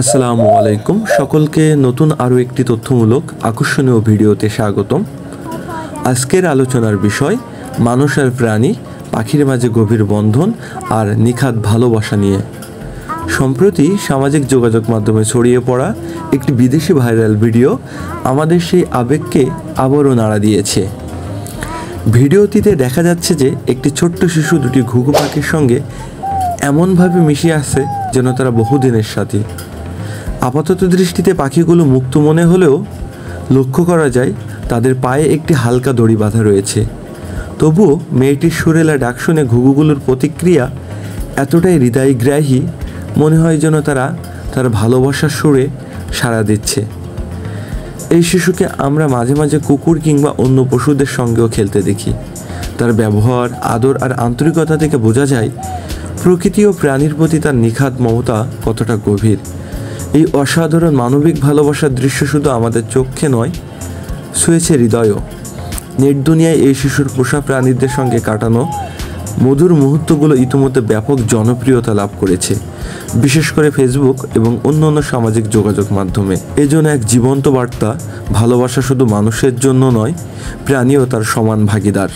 আসসালামু আলাইকুম, সকলকে নতুন আরও একটি তথ্যমূলক আকর্ষণীয় ভিডিওতে স্বাগতম। আজকের আলোচনার বিষয় মানুষ আর প্রাণী, পাখির মাঝে গভীর বন্ধন আর নিখাদ ভালোবাসা নিয়ে। সম্প্রতি সামাজিক যোগাযোগ মাধ্যমে ছড়িয়ে পড়া একটি বিদেশি ভাইরাল ভিডিও আমাদের সেই আবেগকে আবারও নাড়া দিয়েছে। ভিডিওটিতে দেখা যাচ্ছে যে একটি ছোট্ট শিশু দুটি ঘুঘু পাখির সঙ্গে এমনভাবে মিশে আছে যেন তারা বহুদিনের সাথী। আপাতত দৃষ্টিতে পাখিগুলো মুক্ত মনে হলেও লক্ষ্য করা যায় তাদের পায়ে একটি হালকা দড়ি বাঁধা রয়েছে। তবুও মেয়েটির সুরেলা ডাক শুনে ঘুঘুগুলোর প্রতিক্রিয়া এতটাই হৃদয়গ্রাহী, মনে হয় যেন তার ভালোবাসার সুরে সাড়া দিচ্ছে। এই শিশুকে আমরা মাঝে মাঝে কুকুর কিংবা অন্য পশুদের সঙ্গেও খেলতে দেখি। তার ব্যবহার, আদর আর আন্তরিকতা থেকে বোঝা যায় প্রকৃতি ও প্রাণীর প্রতি তার নিখাদ মমতা কতটা গভীর। এই অসাধারণ মানবিক ভালোবাসার দৃশ্য শুধু আমাদের চোখে নয়, ছুঁয়েছে হৃদয়ও। নেট দুনিয়ায় এই শিশুর পোষা প্রাণীদের সঙ্গে কাটানো মধুর মুহূর্তগুলো ইতিমধ্যে ব্যাপক জনপ্রিয়তা লাভ করেছে, বিশেষ করে ফেসবুক এবং অন্যান্য সামাজিক যোগাযোগ মাধ্যমে। এজন্য এক জীবন্ত বার্তা, ভালোবাসা শুধু মানুষের জন্য নয়, প্রাণীও তার সমান ভাগীদার।